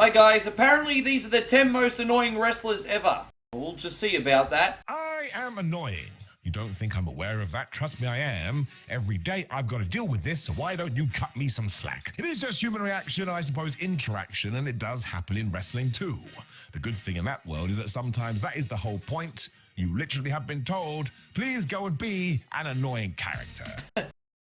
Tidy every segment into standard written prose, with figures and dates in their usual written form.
Hi guys, apparently these are the 10 most annoying wrestlers ever. We'll just see about that. I am annoying. You don't think I'm aware of that? Trust me, I am. Every day I've got to deal with this, so why don't you cut me some slack? It is just human reaction, I suppose interaction, and it does happen in wrestling too. The good thing in that world is that sometimes that is the whole point. You literally have been told, please go and be an annoying character.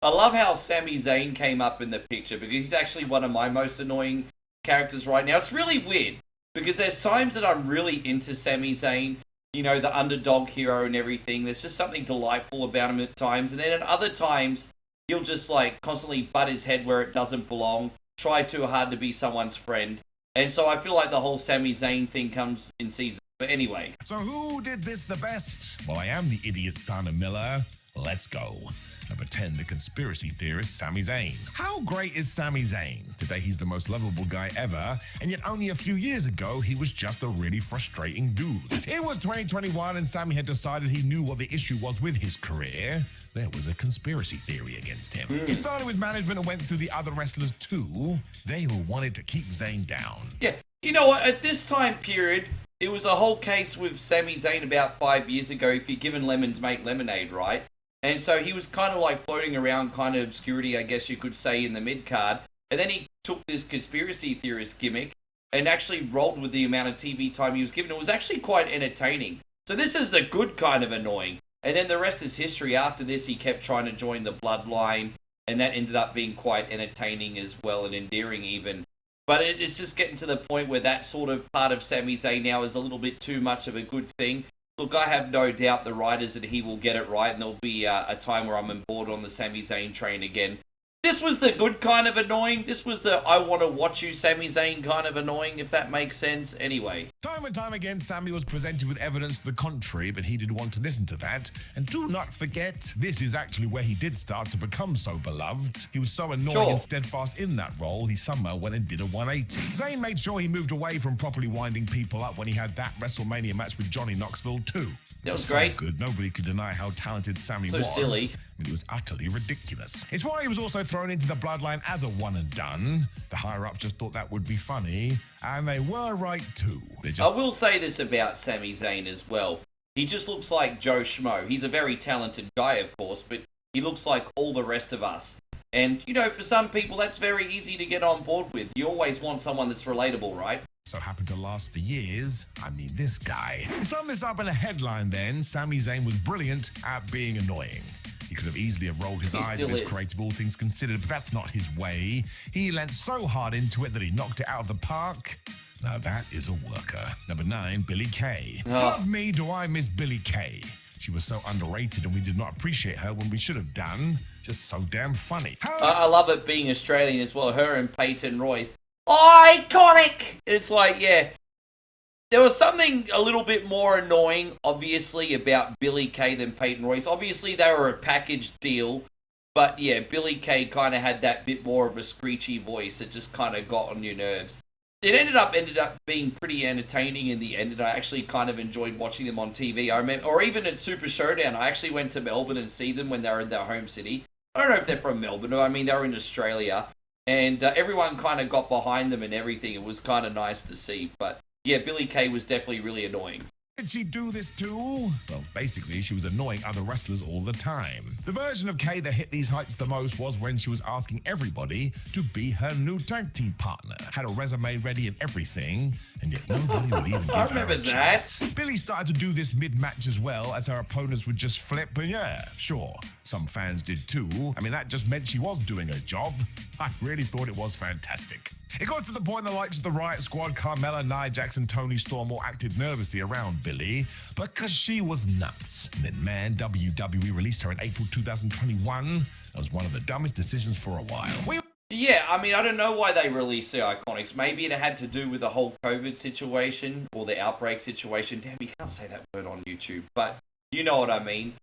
I love how Sami Zayn came up in the picture because he's actually one of my most annoying characters right now. It's really weird because there's times that I'm really into Sami Zayn, you know, the underdog hero and everything. There's just something delightful about him at times, and then at other times he'll just like constantly butt his head where it doesn't belong, try too hard to be someone's friend, and so I feel like the whole Sami Zayn thing comes in season. But anyway, so who did this the best? Well, I am the idiot son of Miller. Let's go. Number 10, the conspiracy theorist Sami Zayn. How great is Sami Zayn? Today he's the most lovable guy ever, and yet only a few years ago he was just a really frustrating dude. It was 2021 and Sami had decided he knew what the issue was with his career. There was a conspiracy theory against him. He started with management and went through the other wrestlers too. They all wanted to keep Zayn down. yeah, you know what, at this time period, it was a whole case with Sami Zayn about 5 years ago, if you're given lemons, make lemonade, right? And so he was kind of like floating around kind of obscurity, I guess you could say, in the mid-card. And then he took this conspiracy theorist gimmick and actually rolled with the amount of TV time he was given. It was actually quite entertaining. So this is the good kind of annoying. And then the rest is history. After this, he kept trying to join the bloodline, and that ended up being quite entertaining as well, and endearing even. But it's just getting to the point where that sort of part of Sami Zayn now is a little bit too much of a good thing. Look, I have no doubt the writers that he will get it right, and there'll be a time where I'm on board on the Sami Zayn train again. This was the good kind of annoying. This was the I want to watch you Sami Zayn kind of annoying, if that makes sense. Anyway. Time and time again, Sami was presented with evidence to the contrary, but he didn't want to listen to that. And do not forget, this is actually where he did start to become so beloved. He was so annoying and steadfast in that role, he somehow went and did a 180. Zayn made sure he moved away from properly winding people up when he had that WrestleMania match with Johnny Knoxville too. That was great. So good, nobody could deny how talented Sami was. So silly. It was utterly ridiculous. It's why he was also thrown into the bloodline as a one and done. The higher-ups just thought that would be funny, and they were right too. I will say this about Sami Zayn as well. He just looks like Joe Schmo. He's a very talented guy, of course, but he looks like all the rest of us. And, you know, for some people, that's very easy to get on board with. You always want someone that's relatable, right? So happened to last for years. I mean, this guy. To sum this up in a headline then, Sami Zayn was brilliant at being annoying. He could have easily rolled his eyes at his creative, all things considered, but that's not his way. He leant so hard into it that he knocked it out of the park. Now that is a worker. Number 9, Billie Kay. Fuck me, do I miss Billie Kay. She was so underrated and we did not appreciate her when we should have done. Just so damn funny. I love it being Australian as well. Her and Peyton Royce. Iconic! It's like, yeah. There was something a little bit more annoying, obviously, about Billie Kay than Peyton Royce. Obviously, they were a package deal. But, yeah, Billie Kay kind of had that bit more of a screechy voice that just kind of got on your nerves. It ended up being pretty entertaining in the end, and I actually kind of enjoyed watching them on TV. I remember, or even at Super Showdown, I actually went to Melbourne and see them when they were in their home city. I don't know if they're from Melbourne, I mean, they were in Australia. And everyone kind of got behind them and everything. It was kind of nice to see. But, yeah, Billie Kay was definitely really annoying. Did she do this too? Well, basically, she was annoying other wrestlers all the time. The version of Kay that hit these heights the most was when she was asking everybody to be her new tag team partner. Had a resume ready and everything, and yet nobody would even give her a chance. Billie started to do this mid-match as well, as her opponents would just flip, and yeah, sure, some fans did too. I mean, that just meant she was doing her job. I really thought it was fantastic. It got to the point the likes of the Riot Squad, Carmella, Nia Jax, and Toni Storm all acted nervously around Billie because she was nuts. And then, man, WWE released her in April 2021. That was one of the dumbest decisions for a while. Yeah, I mean, I don't know why they released the Iconics. Maybe it had to do with the whole COVID situation or the outbreak situation. Damn, you can't say that word on YouTube, but you know what I mean.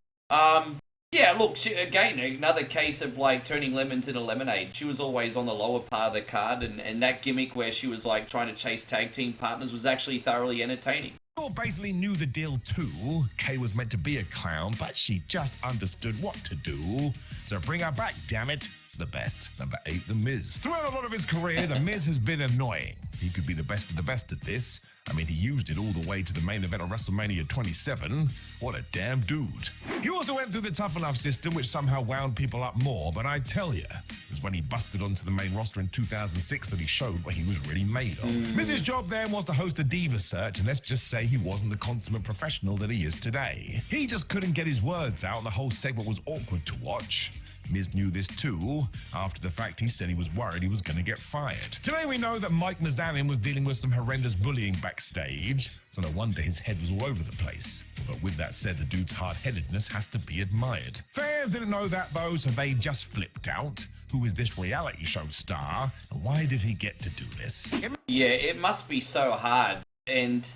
Yeah, look, again, another case of, like, turning lemons into lemonade. She was always on the lower part of the card, and that gimmick where she was, like, trying to chase tag team partners was actually thoroughly entertaining. All basically knew the deal too. Kay was meant to be a clown, but she just understood what to do. So bring her back, damn it. the best. Number 8, The Miz. Throughout a lot of his career, The Miz has been annoying. He could be the best of the best at this. I mean, he used it all the way to the main event of WrestleMania 27. What a damn dude. He also went through the Tough Enough system, which somehow wound people up more, but I tell you, it was when he busted onto the main roster in 2006 that he showed what he was really made of. Miz's job then was to host a diva search, and let's just say he wasn't the consummate professional that he is today. He just couldn't get his words out, and the whole segment was awkward to watch. Miz knew this too. After the fact, he said he was worried he was going to get fired. Today we know that Mike Mizanin was dealing with some horrendous bullying backstage, so no wonder his head was all over the place. Although with that said, the dude's hard-headedness has to be admired. Fans didn't know that though, so they just flipped out. Who is this reality show star, and why did he get to do this? Yeah, it must be so hard, and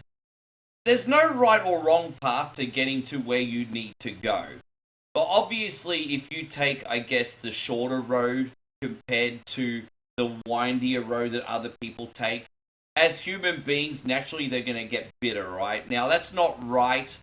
there's no right or wrong path to getting to where you need to go. But obviously, if you take, I guess, the shorter road compared to the windier road that other people take, as human beings, naturally they're going to get bitter, right? Now, that's not right,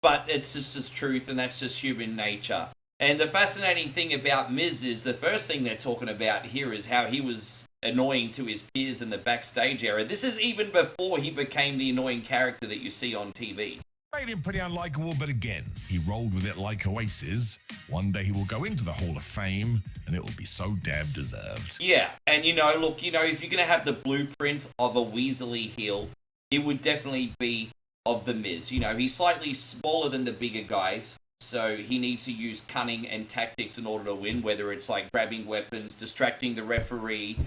but it's just the truth, and that's just human nature. And the fascinating thing about Miz is the first thing they're talking about here is how he was annoying to his peers in the backstage area. This is even before he became the annoying character that you see on TV. Made him pretty unlikable, but again, he rolled with it like Oasis. One day he will go into the Hall of Fame, and it will be so damn deserved. Yeah, and look, if you're going to have the blueprint of a Weasley heel, it would definitely be of The Miz. He's slightly smaller than the bigger guys, so he needs to use cunning and tactics in order to win, whether it's like grabbing weapons, distracting the referee,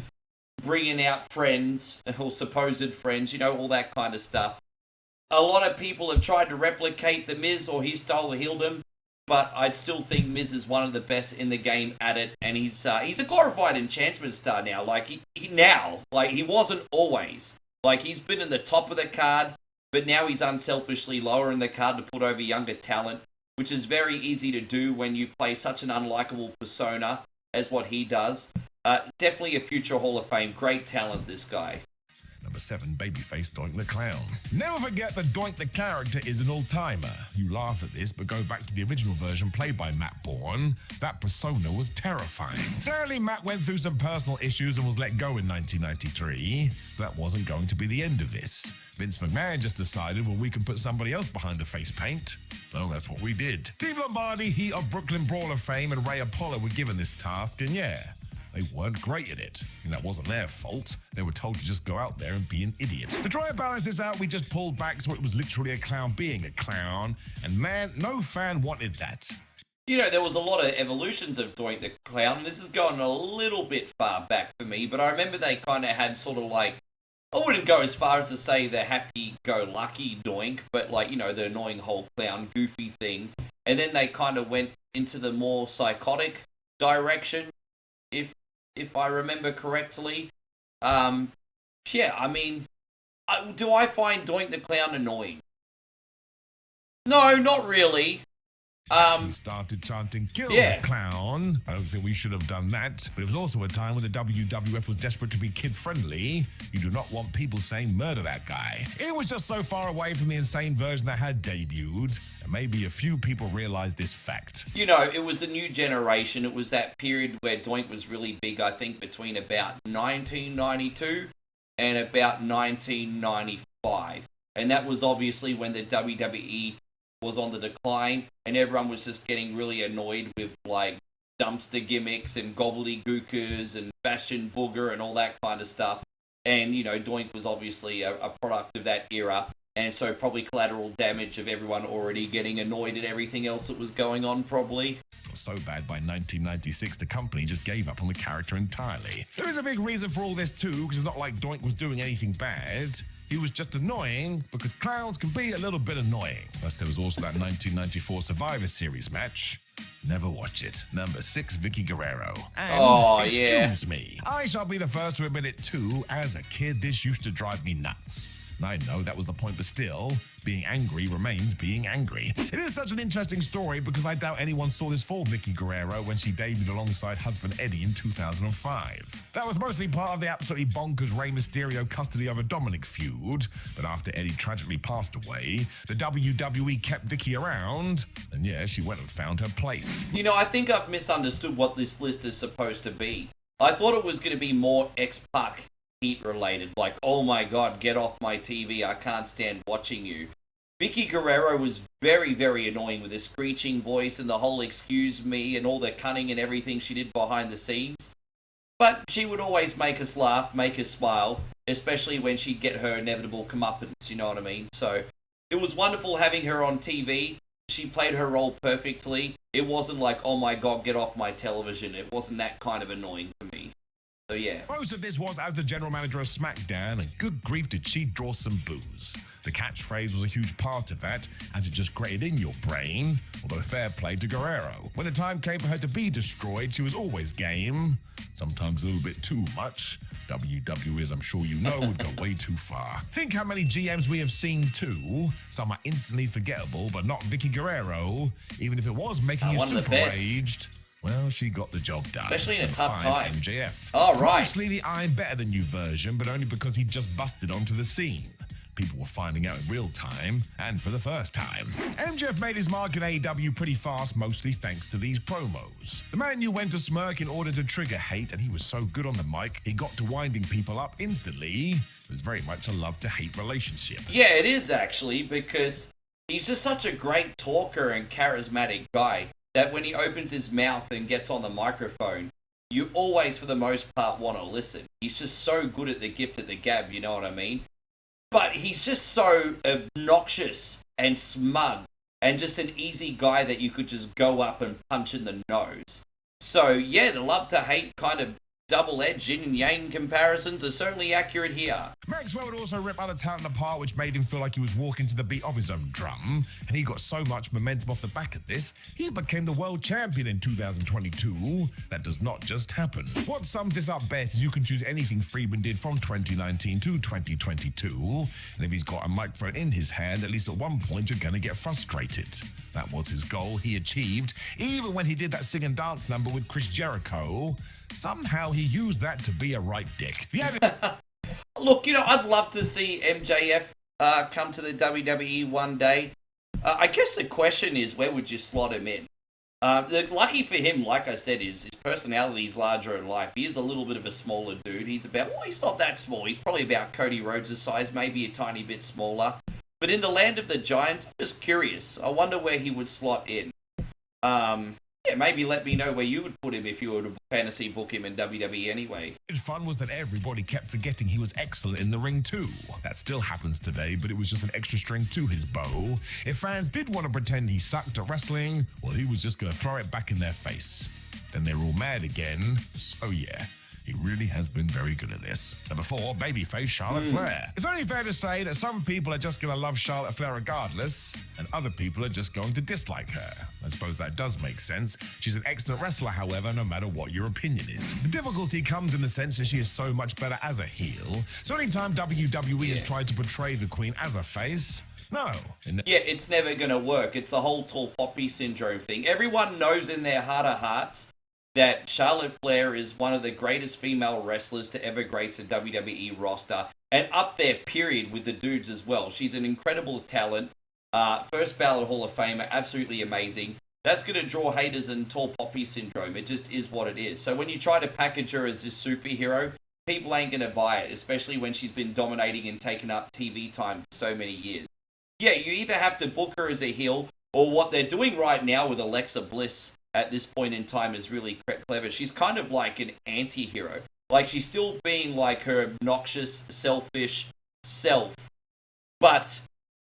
bringing out friends, or supposed friends, all that kind of stuff. A lot of people have tried to replicate The Miz or his style of heeldom, but I'd still think Miz is one of the best in the game at it, and he's a glorified enchantment star now. He wasn't always. He's been in the top of the card, but now he's unselfishly lower in the card to put over younger talent, which is very easy to do when you play such an unlikable persona as what he does. Definitely a future Hall of Fame. Great talent, this guy. Number 7, Babyface Doink the Clown. Never forget that Doink the character is an all-timer. You laugh at this, but go back to the original version played by Matt Bourne. That persona was terrifying. Sadly, Matt went through some personal issues and was let go in 1993. That wasn't going to be the end of this. Vince McMahon just decided, well, we can put somebody else behind the face paint. Well, that's what we did. Steve Lombardi, Heat of Brooklyn Brawler fame, and Ray Apollo were given this task, and yeah, they weren't great at it. And that wasn't their fault. They were told to just go out there and be an idiot. To try and balance this out, we just pulled back so it was literally a clown being a clown. And man, no fan wanted that. There was a lot of evolutions of Doink the Clown. This is going a little bit far back for me, but I remember they kind of had sort of I wouldn't go as far as to say the happy-go-lucky Doink, but the annoying whole clown goofy thing. And then they kind of went into the more psychotic direction, if I remember correctly. Do I find Doink the Clown annoying? No, not really. He started chanting, "Kill the clown." I don't think we should have done that, but it was also a time when the WWF was desperate to be kid-friendly. You do not want people saying murder that guy. It was just so far away from the insane version that had debuted, and maybe a few people realized this fact. It was a new generation. It was that period where Doink was really big, I think, between about 1992 and about 1995. And that was obviously when the WWE was on the decline, and everyone was just getting really annoyed with dumpster gimmicks and gobbledygookers and Bastion Booger and all that kind of stuff. And Doink was obviously a product of that era, and so probably collateral damage of everyone already getting annoyed at everything else that was going on, probably. It was so bad by 1996 the company just gave up on the character entirely. There is a big reason for all this too, because it's not like Doink was doing anything bad. He was just annoying because clowns can be a little bit annoying. Plus, there was also that 1994 Survivor Series match. Never watch it. Number 6, Vicky Guerrero. And, excuse me, I shall be the first to admit it too. As a kid, this used to drive me nuts. I know that was the point, but still, being angry remains being angry. It is such an interesting story because I doubt anyone saw this for Vicky Guerrero when she debuted alongside husband Eddie in 2005. That was mostly part of the absolutely bonkers Rey Mysterio custody over Dominic feud, but after Eddie tragically passed away, the WWE kept Vicky around, and yeah, she went and found her place. place. You know, I think I've misunderstood what this list is supposed to be. I thought it was going to be more X-Pac heat related, like, oh my god, get off my TV, I can't stand watching you. Vicky Guerrero was very, very annoying with her screeching voice and the whole excuse me and all the cunning and everything she did behind the scenes. But she would always make us laugh, make us smile, especially when she'd get her inevitable comeuppance, you know what I mean? So it was wonderful having her on TV. She played her role perfectly. It wasn't like, oh my god, get off my television. It wasn't that kind of annoying for me. So yeah. Most of this was as the general manager of SmackDown, and good grief did she draw some boos. The catchphrase was a huge part of that, as it just grated in your brain, although fair play to Guerrero. When the time came for her to be destroyed, she was always game, sometimes a little bit too much. WWE, as I'm sure you know, would go way too far. Think how many GMs we have seen too. Some are instantly forgettable, but not Vicky Guerrero, even if it was making you super raged. Well, she got the job done. Especially in a tough time. MJF. Oh, right. Mostly the I'm better than you version, but only because he just busted onto the scene. People were finding out in real time, and for the first time. MJF made his mark in AEW pretty fast, mostly thanks to these promos. The man knew when to smirk in order to trigger hate, and he was so good on the mic, he got to winding people up instantly. It was very much a love-to-hate relationship. Yeah, it is actually, because he's just such a great talker and charismatic guy that when he opens his mouth and gets on the microphone, you always, for the most part, want to listen. He's just so good at the gift of the gab, you know what I mean? But he's just so obnoxious and smug and just an easy guy that you could just go up and punch in the nose. So, yeah, the love-to-hate kind of double-edged yin and yang comparisons are certainly accurate here. Maxwell would also rip other talent apart, which made him feel like he was walking to the beat of his own drum, and he got so much momentum off the back of this, he became the world champion in 2022. That does not just happen. What sums this up best is you can choose anything Friedman did from 2019 to 2022, and if he's got a microphone in his hand, at least at one point you're gonna get frustrated. That was his goal, he achieved, even when he did that sing and dance number with Chris Jericho. Somehow he used that to be a right dick. If you haven't... Look, you know, I'd love to see MJF come to the WWE one day. I guess the question is, where would you slot him in? Lucky for him, like I said, his personality is larger in life. He is a little bit of a smaller dude. He's not that small. He's probably about Cody Rhodes' size, maybe a tiny bit smaller. But in the land of the giants, I'm just curious. I wonder where he would slot in. Yeah, maybe let me know where you would put him if you were to fantasy book him in WWE anyway. Fun was that everybody kept forgetting he was excellent in the ring too. That still happens today, but it was just an extra string to his bow. If fans did want to pretend he sucked at wrestling, well, he was just going to throw it back in their face. Then they were all mad again, so yeah. He really has been very good at this. Number 4, Babyface Charlotte Flair. It's only fair to say that some people are just going to love Charlotte Flair regardless, and other people are just going to dislike her. I suppose that does make sense. She's an excellent wrestler, however, no matter what your opinion is. The difficulty comes in the sense that she is so much better as a heel. So anytime WWE has tried to portray the Queen as a face, no. Yeah, it's never going to work. It's the whole tall poppy syndrome thing. Everyone knows in their heart of hearts that Charlotte Flair is one of the greatest female wrestlers to ever grace a WWE roster, and up there, period, with the dudes as well. She's an incredible talent, first ballot Hall of Famer, absolutely amazing. That's going to draw haters and tall poppy syndrome. It just is what it is. So when you try to package her as this superhero, people ain't going to buy it, especially when she's been dominating and taking up TV time for so many years. Yeah, you either have to book her as a heel, or what they're doing right now with Alexa Bliss at this point in time is really clever. She's kind of like an anti-hero. Like, she's still being like her obnoxious, selfish self. But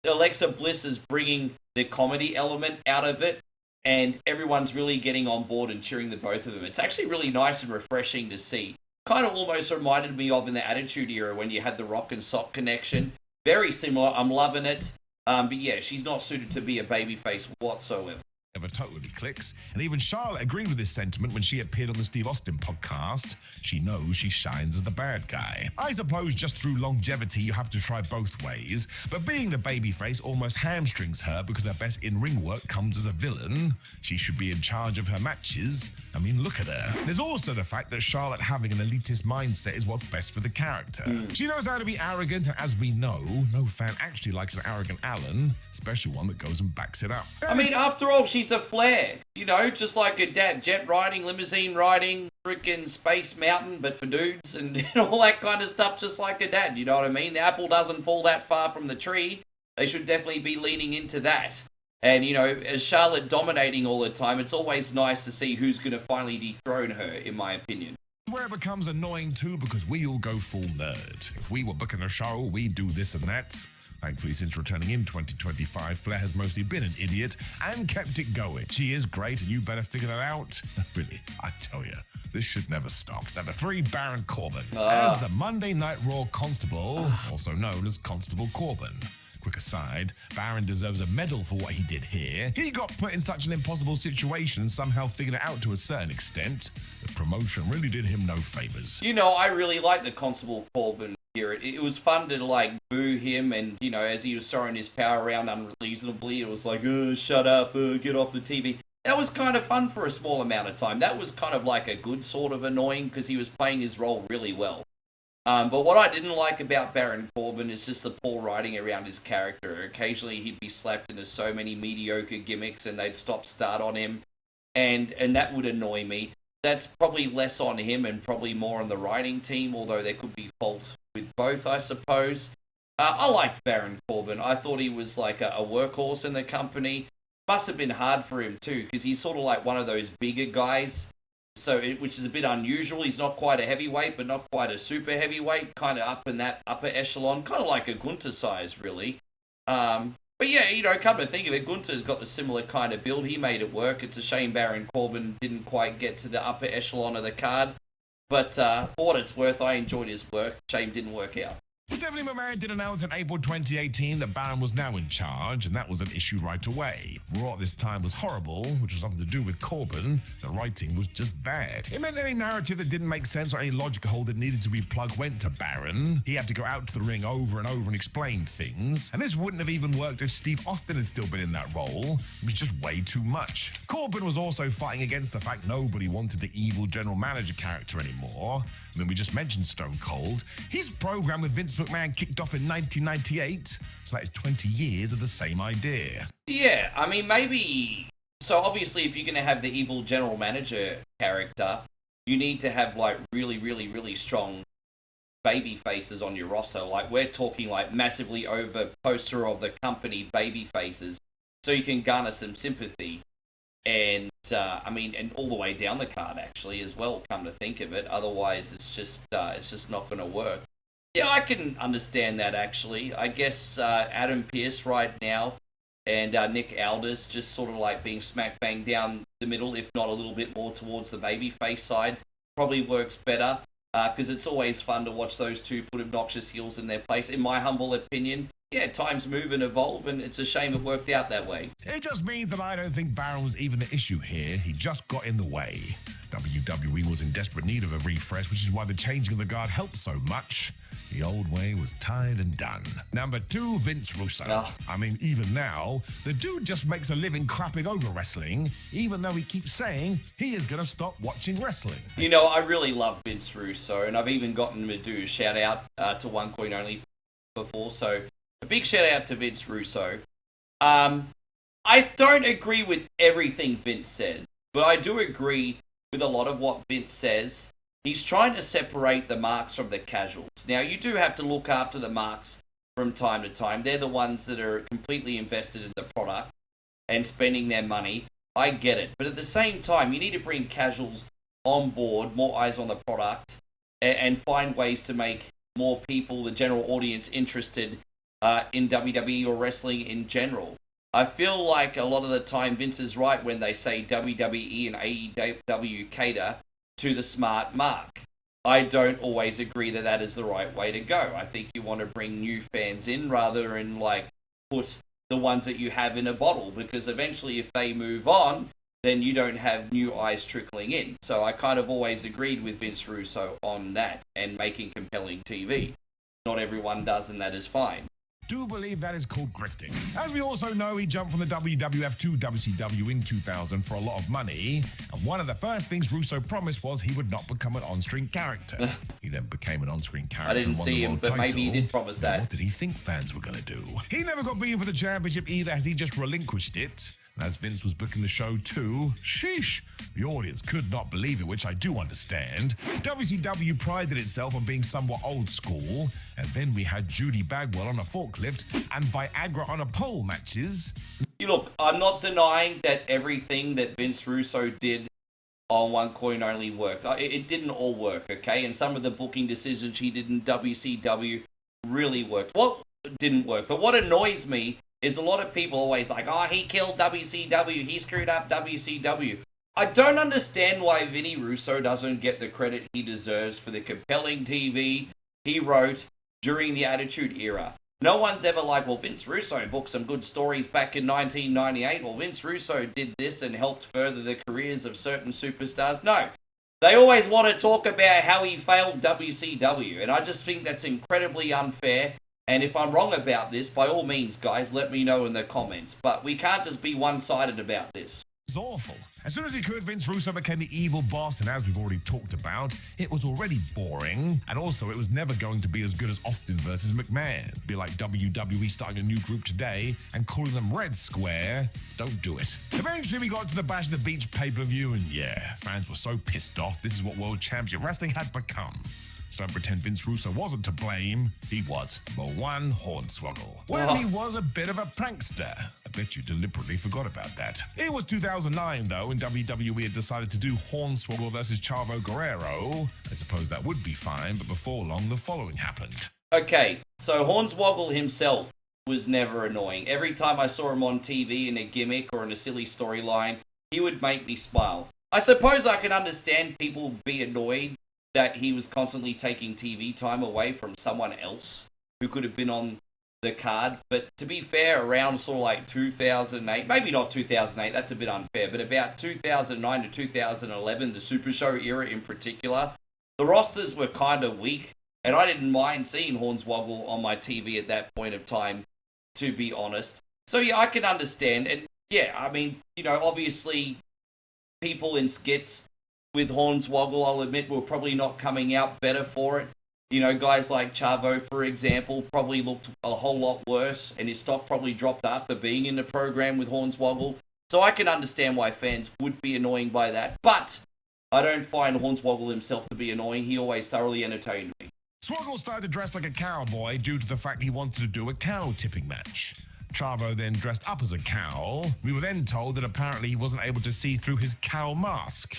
Alexa Bliss is bringing the comedy element out of it, and everyone's really getting on board and cheering the both of them. It's actually really nice and refreshing to see. Kind of almost reminded me of in the Attitude Era when you had the Rock and Sock connection. Very similar. I'm loving it. But yeah, she's not suited to be a babyface whatsoever. Never totally clicks, and even Charlotte agreed with this sentiment when she appeared on the Steve Austin podcast. She knows she shines as the bad guy. I suppose just through longevity you have to try both ways, but being the babyface almost hamstrings her because her best in-ring work comes as a villain. She should be in charge of her matches. I mean, look at her. There's also the fact that Charlotte having an elitist mindset is what's best for the character. She knows how to be arrogant, and as we know, no fan actually likes an arrogant Alan, especially one that goes and backs it up. I mean, after all, she she's a Flair, you know, just like her dad, jet riding, limousine riding, freaking Space Mountain, but for dudes and all that kind of stuff, just like her dad, you know what I mean? The apple doesn't fall that far from the tree. They should definitely be leaning into that. And, you know, as Charlotte dominating all the time, it's always nice to see who's going to finally dethrone her, in my opinion. Where it becomes annoying too, because we all go full nerd. If we were booking a show, we'd do this and that. Thankfully, since returning in 2025, Flair has mostly been an idiot and kept it going. She is great, and you better figure that out. Really, I tell you, this should never stop. Number 3, Baron Corbin. As the Monday Night Raw Constable, also known as Constable Corbin. Quick aside, Baron deserves a medal for what he did here. He got put in such an impossible situation and somehow figured it out to a certain extent. The promotion really did him no favors. You know, I really like the Constable Corbin here. It was fun to, like, boo him and, you know, as he was throwing his power around unreasonably, it was like, shut up, get off the TV. That was kind of fun for a small amount of time. That was kind of like a good sort of annoying because he was playing his role really well. But what I didn't like about Baron Corbin is just the poor writing around his character. Occasionally he'd be slapped into so many mediocre gimmicks and they'd start on him. And that would annoy me. That's probably less on him and probably more on the writing team, although there could be fault with both, I suppose. I liked Baron Corbin. I thought he was like a workhorse in the company. Must have been hard for him too, because he's sort of like one of those bigger guys. Which is a bit unusual. He's not quite a heavyweight, but not quite a super heavyweight. Kind of up in that upper echelon. Kind of like a Gunther size, really. But yeah, you know, come to think of it, Gunther's got the similar kind of build. He made it work. It's a shame Baron Corbin didn't quite get to the upper echelon of the card. But for what it's worth, I enjoyed his work. Shame didn't work out. Stephanie McMahon did announce in April 2018 that Baron was now in charge, and that was an issue right away. Raw at this time was horrible, which was something to do with Corbin. The writing was just bad. It meant any narrative that didn't make sense or any logic hole that needed to be plugged went to Baron. He had to go out to the ring over and over and explain things. And this wouldn't have even worked if Steve Austin had still been in that role. It was just way too much. Corbin was also fighting against the fact nobody wanted the evil general manager character anymore. I mean, we just mentioned Stone Cold. His program with Vince McMahon kicked off in 1998, so that is 20 years of the same idea. Yeah, I mean, maybe... So obviously, if you're going to have the evil general manager character, you need to have, like, really, really, really strong baby faces on your roster. Like, we're talking, like, massively over poster of the company baby faces, so you can garner some sympathy. And, I mean, and all the way down the card, actually, as well, come to think of it. Otherwise, it's just not going to work. Yeah, I can understand that, actually. I guess Adam Pearce right now and Nick Aldis just sort of like being smack bang down the middle, if not a little bit more towards the babyface side, probably works better. Because it's always fun to watch those two put obnoxious heels in their place, in my humble opinion. Yeah, times move and evolve, and it's a shame it worked out that way. It just means that I don't think Baron was even the issue here. He just got in the way. WWE was in desperate need of a refresh, which is why the changing of the guard helped so much. The old way was tired and done. Number 2, Vince Russo. I mean, even now, the dude just makes a living crapping over wrestling, even though he keeps saying he is going to stop watching wrestling. You know, I really love Vince Russo, and I've even gotten him to do a shout-out to One Coin Only before, so a big shout-out to Vince Russo. I don't agree with everything Vince says, but I do agree with a lot of what Vince says. He's trying to separate the marks from the casuals. Now, you do have to look after the marks from time to time. They're the ones that are completely invested in the product and spending their money. I get it. But at the same time, you need to bring casuals on board, more eyes on the product, and find ways to make more people, the general audience, interested in WWE or wrestling in general. I feel like a lot of the time Vince is right when they say WWE and AEW cater to the smart mark. I don't always agree that that is the right way to go. I think you want to bring new fans in rather than like put the ones that you have in a bottle, because eventually if they move on, then you don't have new eyes trickling in. So I kind of always agreed with Vince Russo on that and making compelling TV. Not everyone does, and that is fine. Do believe that is called grifting. As we also know, he jumped from the WWF to WCW in 2000 for a lot of money, and one of the first things Russo promised was he would not become an on-screen character. He then became an on-screen character. I didn't and won see the him, world but title. maybe he did promise that. What did he think fans were going to do? He never got beaten for the championship either, as he just relinquished it. And as Vince was booking the show too, sheesh, the audience could not believe it, which I do understand. WCW prided itself on being somewhat old school, and then we had Judy Bagwell on a forklift and Viagra on a pole matches. Look, I'm not denying that everything that Vince Russo did on One Coin Only worked. It didn't all work, okay? And some of the booking decisions he did in WCW really worked. What didn't work? But what annoys me is a lot of people always like, oh, he killed WCW, he screwed up WCW. I don't understand why Vinny Russo doesn't get the credit he deserves for the compelling TV he wrote during the Attitude Era. No one's ever like, well, Vince Russo booked some good stories back in 1998. Well, Vince Russo did this and helped further the careers of certain superstars. No. They always want to talk about how he failed WCW. And I just think that's incredibly unfair. And if I'm wrong about this, by all means, guys, let me know in the comments. But we can't just be one-sided about this. It's awful. As soon as he could, Vince Russo became the evil boss, and as we've already talked about, it was already boring, and also it was never going to be as good as Austin versus McMahon. Be like WWE starting a new group today and calling them Red Square. Don't do it. Eventually we got to the Bash of the Beach pay-per-view, and yeah, fans were so pissed off. This is what World Championship Wrestling had become. So don't pretend Vince Russo wasn't to blame. He was. The one Hornswaggle. Well, he was a bit of a prankster. I bet you deliberately forgot about that. It was 2009, though, and WWE had decided to do Hornswaggle versus Chavo Guerrero. I suppose that would be fine, but before long, the following happened. Okay, so Hornswaggle himself was never annoying. Every time I saw him on TV in a gimmick or in a silly storyline, he would make me smile. I suppose I can understand people be annoyed that he was constantly taking TV time away from someone else who could have been on the card. But to be fair, around sort of like 2008, maybe not 2008, that's a bit unfair, but about 2009 to 2011, the Super Show era in particular, the rosters were kind of weak, and I didn't mind seeing Hornswaggle on my TV at that point of time, to be honest. So yeah, I can understand, and yeah, I mean, you know, obviously people in skits with Hornswaggle, I'll admit, were probably not coming out better for it. You know, guys like Chavo, for example, probably looked a whole lot worse, and his stock probably dropped after being in the program with Hornswaggle. So I can understand why fans would be annoying by that, but I don't find Hornswaggle himself to be annoying. He always thoroughly entertained me. Swaggle started to dress like a cowboy due to the fact he wanted to do a cow tipping match. Chavo then dressed up as a cow. We were then told that apparently he wasn't able to see through his cow mask.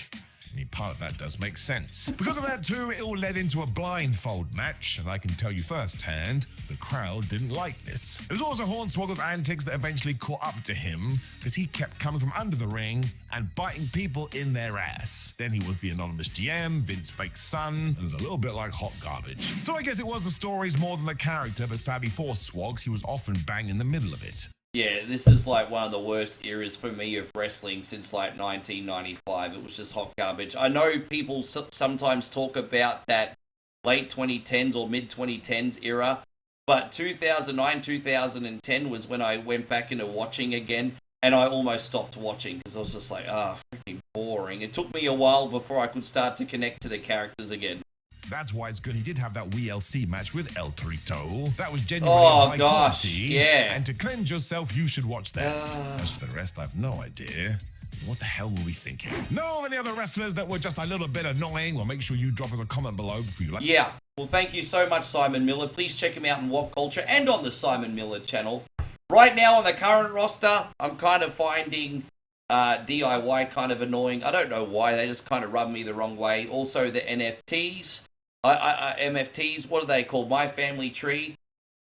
I mean, part of that does make sense. Because of that too, it all led into a blindfold match, and I can tell you firsthand, the crowd didn't like this. It was also Hornswaggle's antics that eventually caught up to him, because he kept coming from under the ring and biting people in their ass. Then he was the anonymous GM, Vince's fake son, and it was a little bit like hot garbage. So I guess it was the stories more than the character, but sadly for Swags, he was often bang in the middle of it. Yeah, this is like one of the worst eras for me of wrestling since like 1995. It was just hot garbage. I know people sometimes talk about that late 2010s or mid 2010s era, but 2009, 2010 was when I went back into watching again, and I almost stopped watching because I was just like, freaking boring. It took me a while before I could start to connect to the characters again. That's why it's good he did have that WLC match with El Torito. That was genuinely high quality. Yeah. And to cleanse yourself, you should watch that. As for the rest, I've no idea. What the hell were we thinking? Know any other wrestlers that were just a little bit annoying? Well, make sure you drop us a comment below before you like. Yeah. Well, thank you so much, Simon Miller. Please check him out on WhatCulture and on the Simon Miller channel. Right now on the current roster, I'm kind of finding DIY kind of annoying. I don't know why. They just kind of rub me the wrong way. Also, the NFTs. MFTs, what are they called? My Family Tree.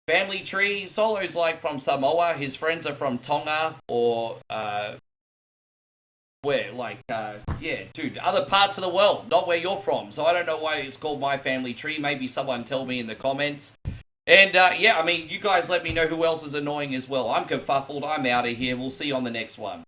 Family Tree, Solo's like from Samoa, his friends are from Tonga, or, where? Like, yeah, dude, other parts of the world, not where you're from. So I don't know why it's called My Family Tree. Maybe someone tell me in the comments. And, yeah, I mean, you guys let me know who else is annoying as well. I'm kerfuffled, I'm out of here. We'll see you on the next one.